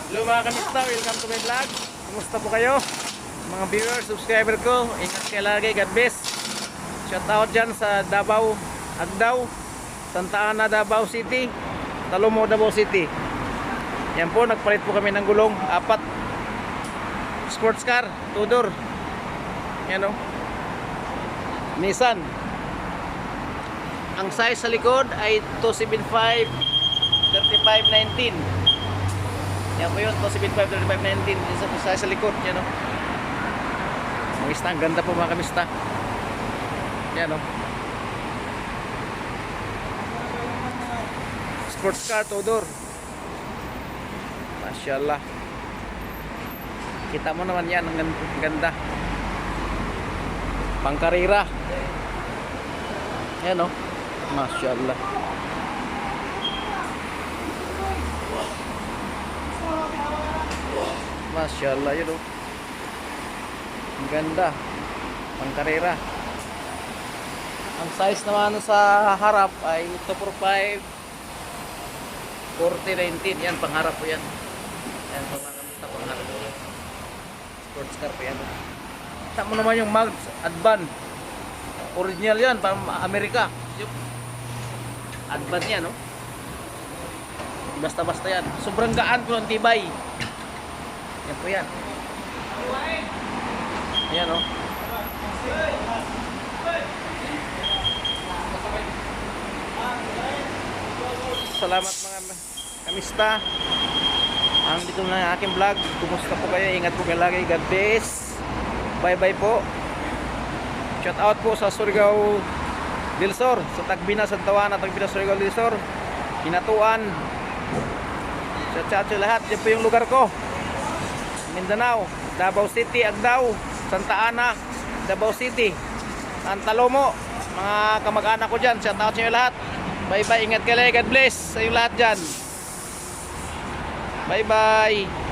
Hello mga kamista, welcome to my vlog. Kumusta po kayo? Mga viewers, subscriber ko, ingat kayo lagi, God bless. Shout out dyan sa Davao, Agdao, Santa Ana, Davao City, Talomo, Davao City. Yan po, nagpalit po kami ng gulong, 4 sports car, 2 door. Yan o, Nissan. Ang size sa likod ay 275 3519. Yan po yun, 275 3519. Isa po size sa likod. Yan o, ang ganda po mga kamista. Yan o, sports car, 2 door. Masyaallah, kita mo naman yan, ang ganda, pangkarira. Yan o, masyaallah. Masyaallah, yun o, ang ganda, pangkarira. Ang size naman sa harap ay 245 4019. Yan, pangharap po yan. Yan, pangkamista, pangharap po yan. Sports car po yan. Kita mo naman yung Mags Advan, original yan, pang Amerika. Advan yan, no? Basta-basta yan. Sobrang gaan po ng tibay. Yan po yan. Ayan, no? Salamat mga kamista. Ang dito na ang aking vlog. Kumusta po kayo? Ingat po kayo lagi. God bless. Bye bye po. Shout out po sa Surigao del Sur, sa Tagbina, Santa Ana, Tagbina, Surigao del Sur, Hinatuan. Shout out sa lahat. Yan po yung lugar ko. Mindanao, Davao City, Agdao, Santa Ana, Davao City, Talomo. Mga kamag-anak ko dyan. Shout out sa inyo lahat. Bye bye. Ingat kayo. God bless sa inyo lahat dyan. Bye bye.